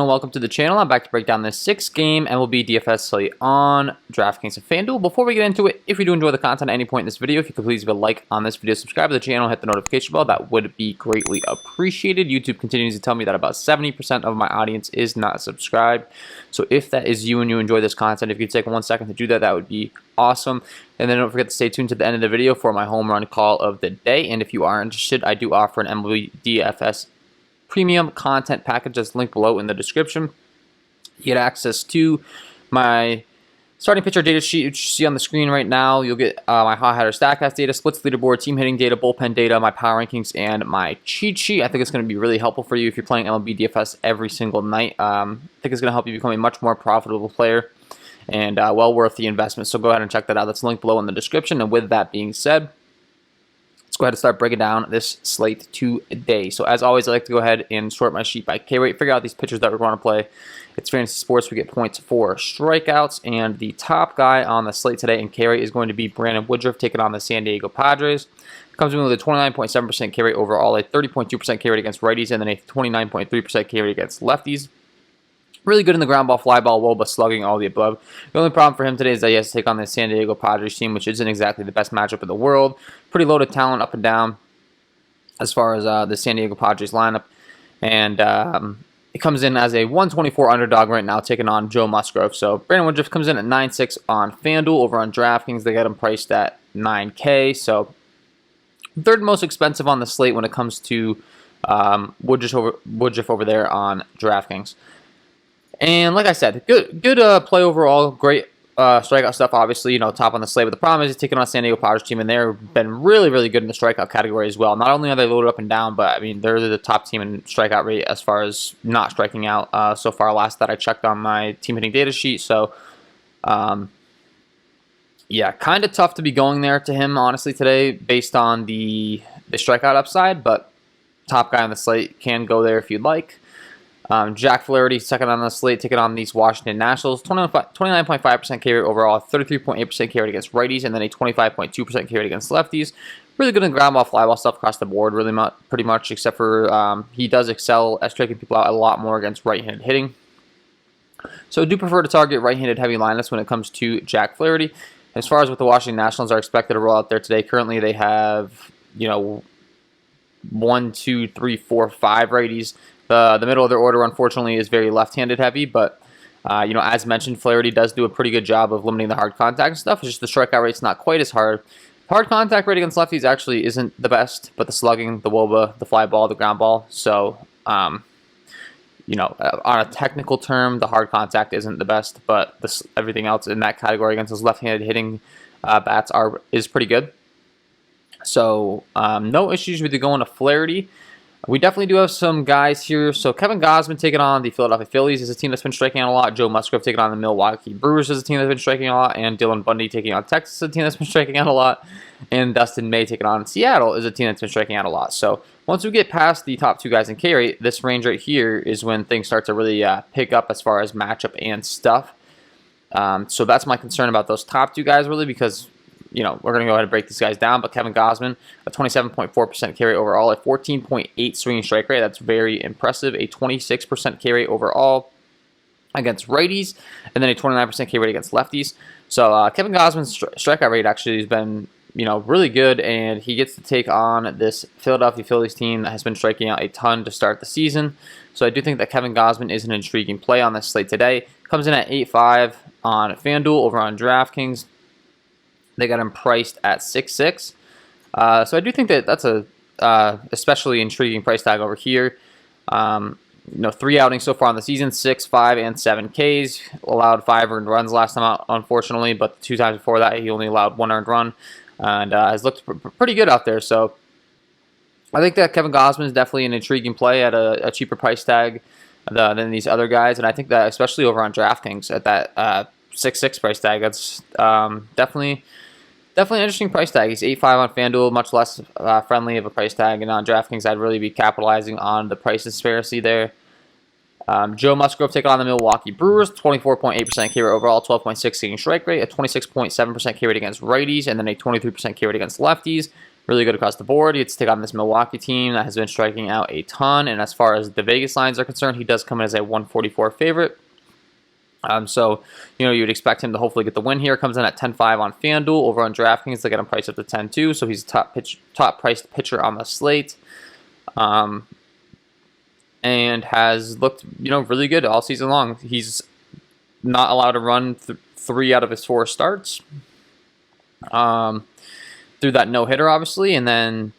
welcome to the channel. I'm back to break down this 6-game MLB DFS slate on DraftKings and FanDuel. Before we get into it, if you do enjoy the content at any point in this video, if you could please leave a like on this video, subscribe to the channel, hit the notification bell, that would be greatly appreciated. YouTube continues to tell me that about 70% of my audience is not subscribed. So if that is you and you enjoy this content, if you could take 1 second to do that, that would be awesome. And then don't forget to stay tuned to the end of the video for my home run call of the day. And if you are interested, I do offer an MLB DFS premium content package that's linked below in the description. You get access to my starting pitcher data sheet, which you see on the screen right now. You'll get my hot hitter Statcast data, splits leaderboard, team hitting data, bullpen data, my power rankings, and my cheat sheet. I think it's going to be really helpful for you if you're playing MLB DFS every single night. I think it's going to help you become a much more profitable player and well worth the investment. So go ahead and check that out. That's linked below in the description. And with that being said, let's go ahead and start breaking down this slate today. So as always, I like to go ahead and sort my sheet by K rate, figure out these pitchers that we're going to play. It's fantasy sports. We get points for strikeouts, and the top guy on the slate today in K rate is going to be Brandon Woodruff taking on the San Diego Padres. Comes in with a 29.7% K rate overall, a 30.2% K rate against righties, and then a 29.3% K rate against lefties. Really good in the ground ball, fly ball, woba, slugging, all the above. The only problem for him today is that he has to take on the San Diego Padres team, which isn't exactly the best matchup in the world. Pretty loaded talent up and down as far as the San Diego Padres lineup. And it comes in as a 124 underdog right now, taking on Joe Musgrove. So Brandon Woodruff comes in at 9.6 on FanDuel. Over on DraftKings, they got him priced at $9K. So third most expensive on the slate when it comes to Woodruff over there on DraftKings. And like I said, good play overall. Great strikeout stuff, obviously, top on the slate. But the problem is he's taking on a San Diego Padres team, and they've been really, really good in the strikeout category as well. Not only are they loaded up and down, but, I mean, they're the top team in strikeout rate as far as not striking out so far. Last that I checked on my team hitting data sheet. So, yeah, kind of tough to be going there to him, honestly, today based on the strikeout upside. But top guy on the slate can go there if you'd like. Jack Flaherty, second on the slate, taking on these Washington Nationals. 29.5% K rate overall, 33.8% K rate against righties, and then a 25.2% K rate against lefties. Really good in ground ball, fly ball stuff across the board, pretty much, except for he does excel at striking people out a lot more against right-handed hitting. So I do prefer to target right-handed heavy lineups when it comes to Jack Flaherty. As far as what the Washington Nationals are expected to roll out there today, currently they have, 1, 2, 3, 4, 5 righties. The middle of their order, unfortunately, is very left-handed heavy, but, as mentioned, Flaherty does do a pretty good job of limiting the hard contact and stuff. It's just the strikeout rate's not quite as hard. Hard contact rate against lefties actually isn't the best, but the slugging, the woba, the fly ball, the ground ball. So, on a technical term, the hard contact isn't the best, but everything else in that category against those left-handed hitting bats is pretty good. So, no issues with you going to Flaherty. We definitely do have some guys here. So Kevin Gausman taking on the Philadelphia Phillies is a team that's been striking out a lot. Joe Musgrove taking on the Milwaukee Brewers is a team that's been striking out a lot. And Dylan Bundy taking on Texas is a team that's been striking out a lot. And Dustin May taking on Seattle is a team that's been striking out a lot. So once we get past the top two guys in K rate, this range right here is when things start to really pick up as far as matchup and stuff. So that's my concern about those top two guys, really, because we're going to go ahead and break these guys down. But Kevin Gausman, a 27.4% K rate overall, a 14.8 swinging strike rate. That's very impressive. A 26% K rate overall against righties, and then a 29% K rate against lefties. So Kevin Gausman's strikeout rate actually has been, really good, and he gets to take on this Philadelphia Phillies team that has been striking out a ton to start the season. So I do think that Kevin Gausman is an intriguing play on this slate today. Comes in at 8.5 on FanDuel. Over on DraftKings, they got him priced at 6.6. So I do think that that's a especially intriguing price tag over here. 3 outings so far on the season, 6, 5, and 7 Ks. Allowed 5 earned runs last time out, unfortunately, but the 2 times before that, he only allowed 1 earned run, and has looked pretty good out there. So I think that Kevin Gausman is definitely an intriguing play at a cheaper price tag than these other guys, and I think that especially over on DraftKings at that 6.6 price tag, that's definitely an interesting price tag. He's 8.5 on FanDuel, much less friendly of a price tag, and on DraftKings, I'd really be capitalizing on the price disparity there. Joe Musgrove taking on the Milwaukee Brewers, 24.8% K rate overall, 12.6 swinging strike rate, a 26.7% K rate against righties, and then a 23% K rate against lefties. really good across the board. He gets to take on this Milwaukee team that has been striking out a ton. And as far as the Vegas lines are concerned, he does come in as a 144 favorite. So, you would expect him to hopefully get the win here. Comes in at 10-5 on FanDuel. Over on DraftKings, they got him priced up to 10-2. So he's a top priced pitcher on the slate. And has looked, really good all season long. He's not allowed to run 3 out of his 4 starts. Through that no-hitter, obviously. And then,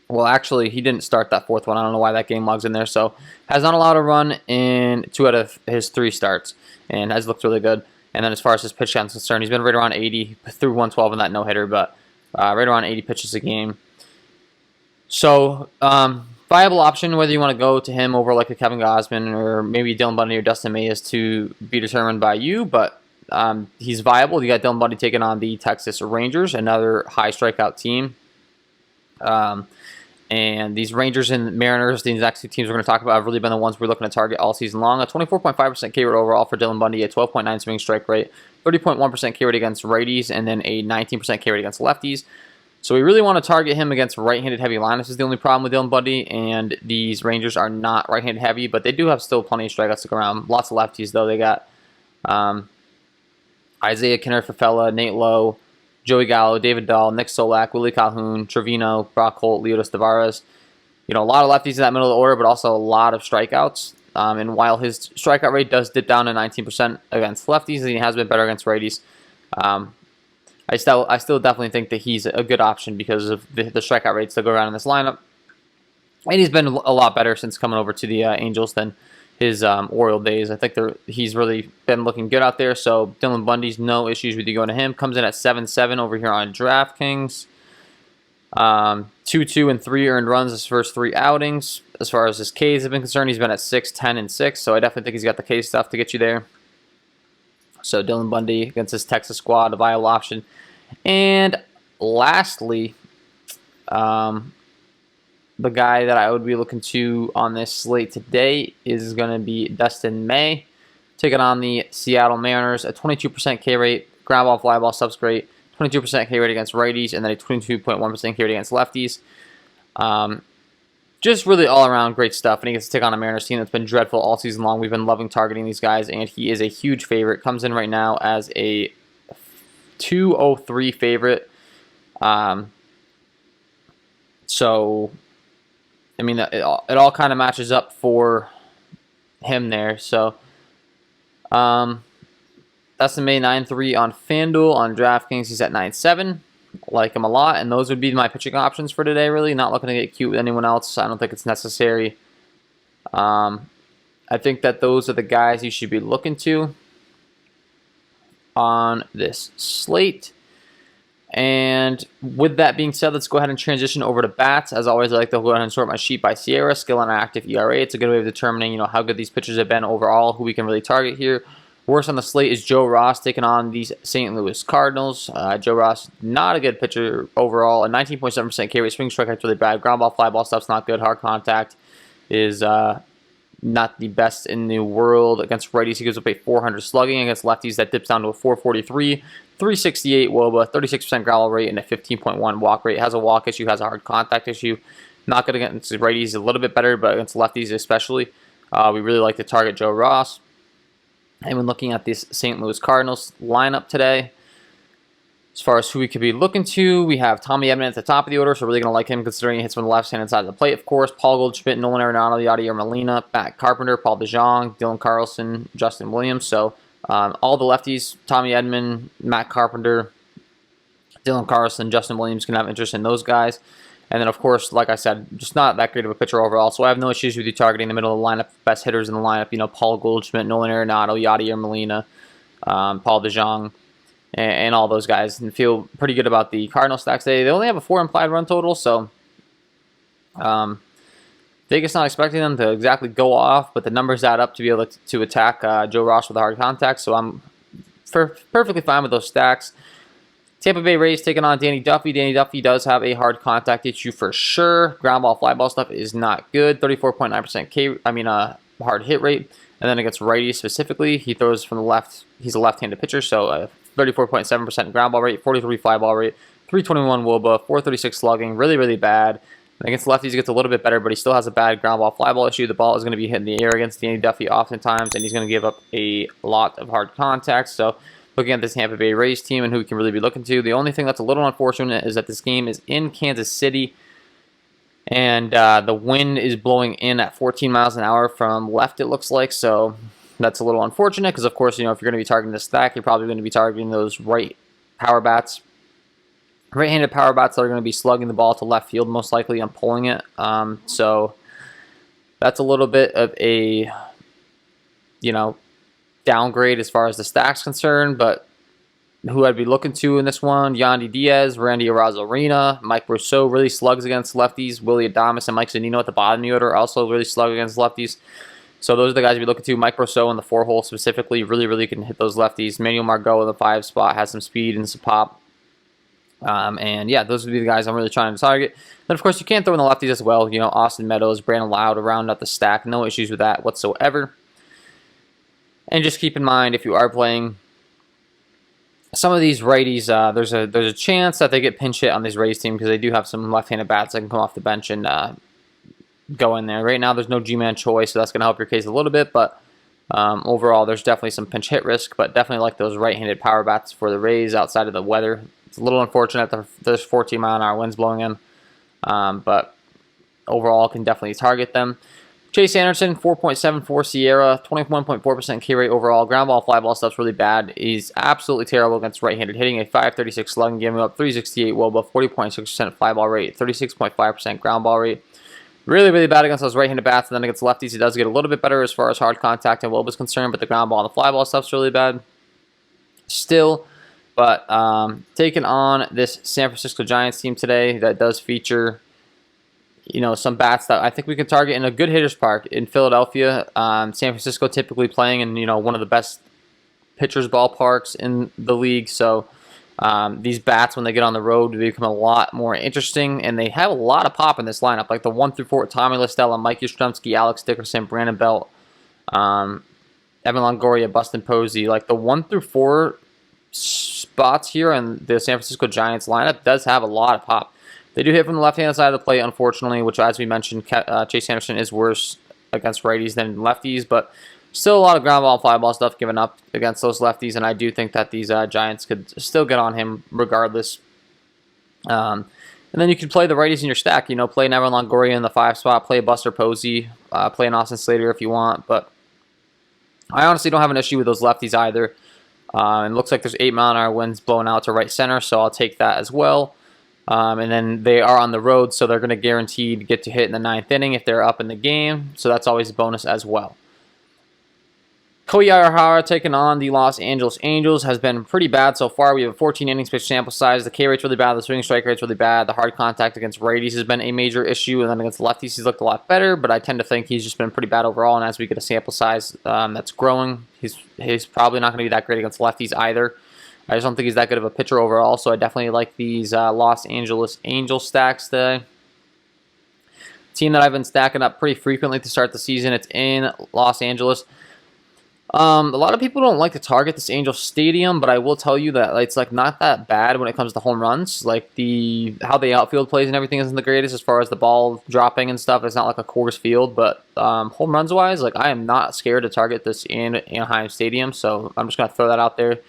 well, actually, he didn't start that 4th one. I don't know why that game logs in there. So, has not allowed a run in 2 out of his 3 starts. And has looked really good. And then as far as his pitch count is concerned, he's been right around 80 through 112 in that no-hitter. But right around 80 pitches a game. So, viable option, whether you want to go to him over like a Kevin Gausman or maybe Dylan Bundy or Dustin May is to be determined by you. But he's viable. You got Dylan Bundy taking on the Texas Rangers, another high strikeout team. And these Rangers and Mariners, these next 2 teams we're going to talk about, have really been the ones we're looking to target all season long. A 24.5% K rate overall for Dylan Bundy, a 12.9 swing strike rate, 30.1% K rate against righties, and then a 19% K rate against lefties. So we really want to target him against right-handed heavy lineups is the only problem with Dylan Bundy, and these Rangers are not right-handed heavy, but they do have still plenty of strikeouts to go around. Lots of lefties, though. They got Isaiah Kiner-Fafella, Nate Lowe, Joey Gallo, David Dahl, Nick Solak, Willie Calhoun, Trevino, Brock Holt, Leotis Tavares. A lot of lefties in that middle of the order, but also a lot of strikeouts. And while his strikeout rate does dip down to 19% against lefties, he has been better against righties. I still definitely think that he's a good option because of the strikeout rates that go around in this lineup. And he's been a lot better since coming over to the Angels than his Oriole days. I think he's really been looking good out there. So Dylan Bundy's no issues with you going to him. Comes in at 7-7 over here on DraftKings. 2-2 and 3 earned runs his first 3 outings. As far as his Ks have been concerned, he's been at 6, 10, and 6. So I definitely think he's got the K stuff to get you there. So Dylan Bundy against this Texas squad, a viable option. And lastly, the guy that I would be looking to on this slate today is going to be Dustin May, taking on the Seattle Mariners, a 22% K rate, ground ball, fly ball, subs rate, 22% K rate against righties, and then a 22.1% K rate against lefties. Just really all-around great stuff, and he gets to take on a Mariners team that's been dreadful all season long. We've been loving targeting these guys, and he is a huge favorite. Comes in right now as a 203 favorite. So, I mean, it all kind of matches up for him there. So, that's the May 9-3 on FanDuel. On DraftKings, he's at 9-7. Like him a lot, and those would be my pitching options for today, really. Not looking to get cute with anyone else. I don't think it's necessary. I think that those are the guys you should be looking to on this slate. And with that being said, let's go ahead and transition over to bats. As always, I like to go ahead and sort my sheet by Sierra, skill and active ERA. It's a good way of determining, how good these pitchers have been overall, who we can really target here. Worst on the slate is Joe Ross taking on the St. Louis Cardinals. Joe Ross, not a good pitcher overall. A 19.7% K rate, swing strike rate's really bad. Ground ball, fly ball stuff's not good. Hard contact is not the best in the world. Against righties, he gives up a 400 slugging. Against lefties, that dips down to a 443. 368 WOBA, 36% growl rate, and a 15.1 walk rate. Has a walk issue, has a hard contact issue. Not good against righties, a little bit better, but against lefties especially. We really like to target Joe Ross. And when looking at this St. Louis Cardinals lineup today, as far as who we could be looking to, we have Tommy Edman at the top of the order, so really going to like him considering he hits from the left-handed side of the plate, of course. Paul Goldschmidt, Nolan Arenado, Yadier Molina, Matt Carpenter, Paul DeJong, Dylan Carlson, Justin Williams. So all the lefties, Tommy Edman, Matt Carpenter, Dylan Carlson, Justin Williams can have interest in those guys. And then, of course, like I said, just not that great of a pitcher overall. So I have no issues with you targeting the middle of the lineup, best hitters in the lineup. Paul Goldschmidt, Nolan Arenado, Yadier Molina, Paul DeJong, and all those guys. And feel pretty good about the Cardinal stacks today. They only have a 4 implied run total, so Vegas not expecting them to exactly go off, but the numbers add up to be able to attack Joe Ross with a hard contact. So I'm perfectly fine with those stacks. Tampa Bay Rays taking on Danny Duffy. Danny Duffy does have a hard contact issue for sure. Ground ball, fly ball stuff is not good. 34.9% hard hit rate. And then against righties specifically, he throws from the left. He's a left-handed pitcher, so 34.7% ground ball rate, 43 fly ball rate, 321 WOBA, 436 slugging, really bad. And against lefties, he gets a little bit better, but he still has a bad ground ball, fly ball issue. The ball is going to be hitting the air against Danny Duffy oftentimes, and he's going to give up a lot of hard contact. So looking at this Tampa Bay Rays team and who we can really be looking to, the only thing that's a little unfortunate is that this game is in Kansas City, and the wind is blowing in at 14 miles an hour from left, it looks like. So that's a little unfortunate because, of course, if you're going to be targeting the stack, you're probably going to be targeting those right power bats. Right-handed power bats that are going to be slugging the ball to left field, most likely on pulling it. So that's a little bit of a, downgrade as far as the stack's concerned. But who I'd be looking to in this one, Yandy Diaz, Randy Arozarena, Mike Rousseau really slugs against lefties. Willie Adames and Mike Zunino at the bottom of the order also really slug against lefties. So those are the guys to be looking to. Mike Rousseau in the 4-hole specifically really can hit those lefties. Manuel Margot in the 5 spot has some speed and some pop. And yeah, those would be the guys I'm really trying to target. Then, of course, you can throw in the lefties as well. Austin Meadows, Brandon Lowe to round out the stack. No issues with that whatsoever. And just keep in mind, if you are playing some of these righties, there's a chance that they get pinch hit on these Rays team because they do have some left-handed bats that can come off the bench and go in there. Right now, there's no G-man choice, so that's going to help your case a little bit. But overall, there's definitely some pinch hit risk, but definitely like those right-handed power bats for the Rays outside of the weather. It's a little unfortunate that there's 14-mile-an-hour winds blowing in, but overall can definitely target them. Chase Anderson, 4.74 Sierra, 21.4% K rate overall. Ground ball, fly ball stuff's really bad. He's absolutely terrible against right-handed hitting. A 536 slugging, giving up 368 WOBA, 40.6% fly ball rate, 36.5% ground ball rate. Really bad against those right-handed bats, and then against lefties, he does get a little bit better as far as hard contact and WOBA is concerned, but the ground ball and the fly ball stuff's really bad still. But taking on this San Francisco Giants team today that does feature, some bats that I think we can target in a good hitter's park in Philadelphia. San Francisco typically playing in, one of the best pitchers ballparks in the league. So these bats, when they get on the road, become a lot more interesting, and they have a lot of pop in this lineup. Like the 1 through 4, Tommy Listella, Mike Yastrzemski, Alex Dickerson, Brandon Belt, Evan Longoria, Bustin Posey. Like the 1 through 4 spots here in the San Francisco Giants lineup does have a lot of pop. They do hit from the left-hand side of the plate, unfortunately, which, as we mentioned, Chase Anderson is worse against righties than lefties, but still a lot of ground ball and fly ball stuff given up against those lefties, and I do think that these Giants could still get on him regardless. And then you could play the righties in your stack. Play an Evan Longoria in the 5 spot, play Buster Posey, play an Austin Slater if you want, but I honestly don't have an issue with those lefties either. It looks like there's 8-mile-an-hour winds blowing out to right center, so I'll take that as well. And then they are on the road, so they're going to guaranteed get to hit in the 9th inning if they're up in the game, so that's always a bonus as well. Koei Arihara taking on the Los Angeles Angels has been pretty bad so far. We have a 14 innings pitch sample size. The K rate's really bad. The swinging strike rate's really bad. The hard contact against righties has been a major issue, and then against lefties he's looked a lot better, but I tend to think he's just been pretty bad overall, and as we get a sample size that's growing, he's probably not going to be that great against lefties either. I just don't think he's that good of a pitcher overall, so I definitely like these Los Angeles Angels stacks today. Team that I've been stacking up pretty frequently to start the season. It's in Los Angeles. A lot of people don't like to target this Angels Stadium, but I will tell you that it's not that bad when it comes to home runs. Like how the outfield plays and everything isn't the greatest as far as the ball dropping and stuff. It's not like a Coors Field, but home runs wise, I am not scared to target this in Anaheim Stadium. So I'm just gonna throw that out there.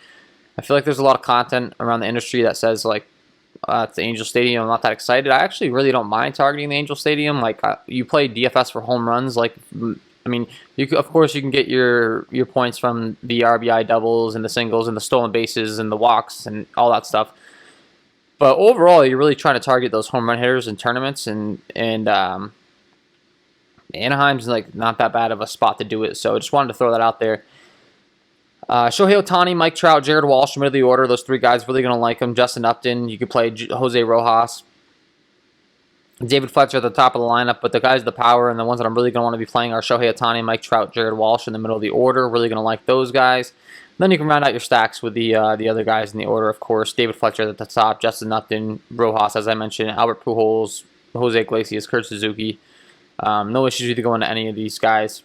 I feel like there's a lot of content around the industry that says it's the Angel Stadium. I'm not that excited. I actually really don't mind targeting the Angel Stadium. You play DFS for home runs. Of course you can get your points from the RBI doubles and the singles and the stolen bases and the walks and all that stuff. But overall, you're really trying to target those home run hitters in tournaments, and Anaheim's not that bad of a spot to do it. So I just wanted to throw that out there. Shohei Ohtani, Mike Trout, Jared Walsh, middle of the order. Those 3 guys really going to like them. Justin Upton, you could play Jose Rojas. David Fletcher at the top of the lineup, but the guys with the power and the ones that I'm really going to want to be playing are Shohei Ohtani, Mike Trout, Jared Walsh in the middle of the order. Really going to like those guys. Then you can round out your stacks with the other guys in the order, of course. David Fletcher at the top, Justin Upton, Rojas, as I mentioned, Albert Pujols, Jose Iglesias, Kurt Suzuki. No issues with going to any of these guys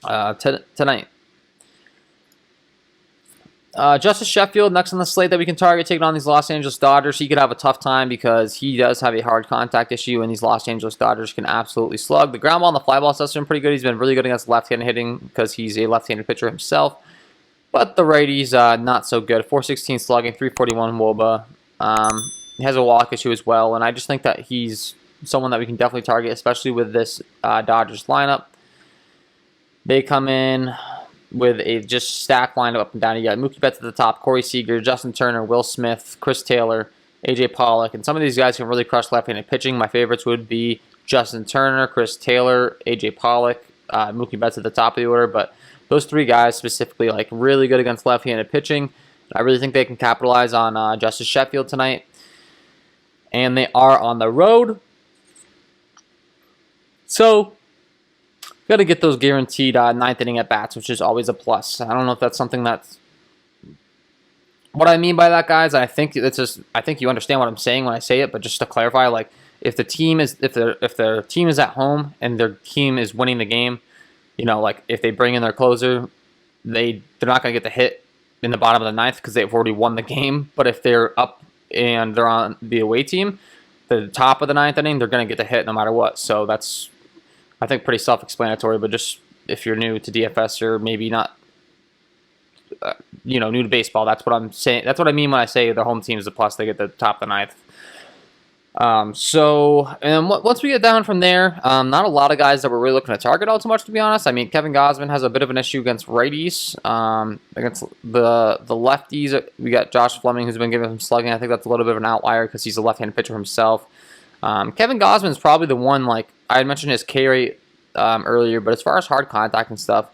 tonight. Justice Sheffield, next on the slate that we can target, taking on these Los Angeles Dodgers. He could have a tough time because he does have a hard contact issue, and these Los Angeles Dodgers can absolutely slug. The ground ball and the fly ball stuff's been pretty good. He's been really good against left-handed hitting because he's a left-handed pitcher himself. But the righties, not so good. 416 slugging, 341 WOBA. He has a walk issue as well, and I just think that he's someone that we can definitely target, especially with this Dodgers lineup. They come in with a just stacked lineup up and down. You got Mookie Betts at the top, Corey Seager, Justin Turner, Will Smith, Chris Taylor, AJ Pollock, and some of these guys can really crush left-handed pitching. My favorites would be Justin Turner, Chris Taylor, AJ Pollock, Mookie Betts at the top of the order, but those three guys specifically, like, really good against left-handed pitching. I really think they can capitalize on Justice Sheffield tonight. And they are on the road. So, got to get those guaranteed ninth inning at bats, which is always a plus. I don't know if that's something that's... What I mean by that, guys, I think it's just, I think you understand what I'm saying when I say it, but just to clarify, like, if the team is, if their team is at home and their team is winning the game, you know, like, if they bring in their closer, they're not going to get the hit in the bottom of the ninth because they've already won the game. But if they're up and they're on the away team, the top of the ninth inning, they're going to get the hit no matter what. So that's, I think, pretty self-explanatory. But just if you're new to DFS or maybe not, you know, new to baseball, that's what I'm saying. That's what I mean when I say the home team is a plus. They get the top of the ninth. And once we get down from there, not a lot of guys that we're really looking to target all too much, to be honest. I mean, Kevin Gausman has a bit of an issue against righties. Against the lefties, we got Josh Fleming, who's been giving him slugging. I think that's a little bit of an outlier because he's a left-handed pitcher himself. Kevin Gausman is probably the one, like, I had mentioned his K rate earlier, but as far as hard contact and stuff,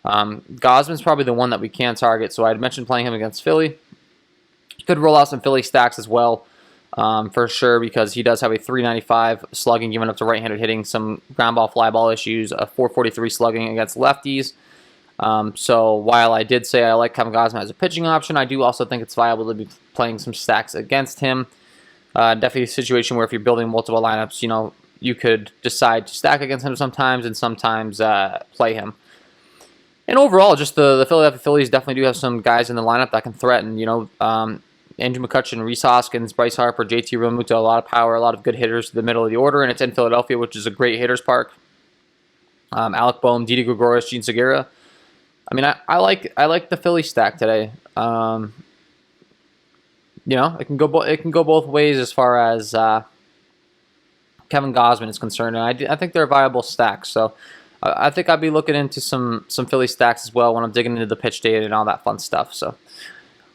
Gausman's probably the one that we can target. So I had mentioned playing him against Philly. Could roll out some Philly stacks as well. For sure, because he does have a 395 slugging given up to right-handed hitting, some ground ball, fly ball issues, a 443 slugging against lefties. So while I did say I like Kevin Gausman as a pitching option, I do also think it's viable to be playing some stacks against him. Definitely a situation where if you're building multiple lineups, you know, you could decide to stack against him sometimes and sometimes play him. And overall, just the Philadelphia Phillies definitely do have some guys in the lineup that can threaten, you know, Andrew McCutchen, Rhys Hoskins, Bryce Harper, JT Realmuto, a lot of power, a lot of good hitters to the middle of the order, and it's in Philadelphia, which is a great hitters park. Alec Boehm, Didi Gregorius, Gene Segura. I mean, I like the Philly stack today. You know, it can go both ways as far as Kevin Gausman is concerned, and I think they're a viable stack. So I think I'd be looking into some Philly stacks as well when I'm digging into the pitch data and all that fun stuff. So,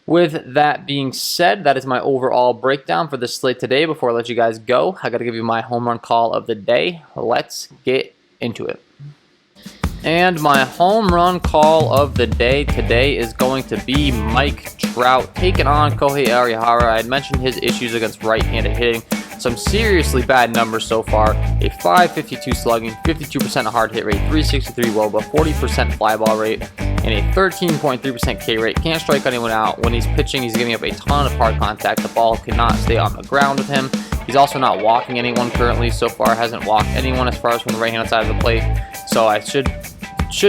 with that being said, that is my overall breakdown for this slate today. Before I let you guys go, I got to give you my home run call of the day. Let's get into it. And my home run call of the day today is going to be Mike Trout taking on Kohei Arihara. I had mentioned his issues against right-handed hitting. Some seriously bad numbers so far. A 552 slugging, 52% hard hit rate, 363 WOBA, 40% fly ball rate, and a 13.3% K rate. Can't strike anyone out. When he's pitching, he's giving up a ton of hard contact. The ball cannot stay on the ground with him. He's also not walking anyone currently. So far, hasn't walked anyone as far as from the right-hand side of the plate. So I should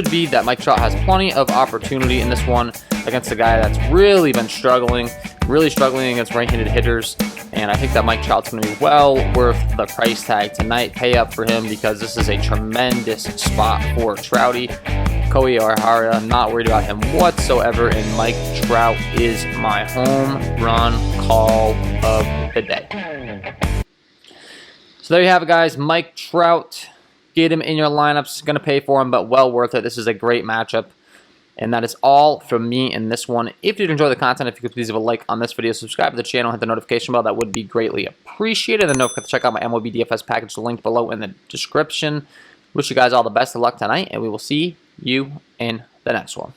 be that Mike Trout has plenty of opportunity in this one against a guy that's really been struggling against right-handed hitters. And I think that Mike Trout's going to be well worth the price tag tonight. Pay up for him because this is a tremendous spot for Trouty. Kohei Arihara, not worried about him whatsoever. And Mike Trout is my home run call of the day. So there you have it, guys. Mike Trout. Get him in your lineups. Going to pay for him, but well worth it. This is a great matchup. And that is all from me in this one. If you did enjoy the content, if you could please leave a like on this video, subscribe to the channel, hit the notification bell, that would be greatly appreciated. And don't forget to check out my MLB DFS package, linked below in the description. Wish you guys all the best of luck tonight, and we will see you in the next one.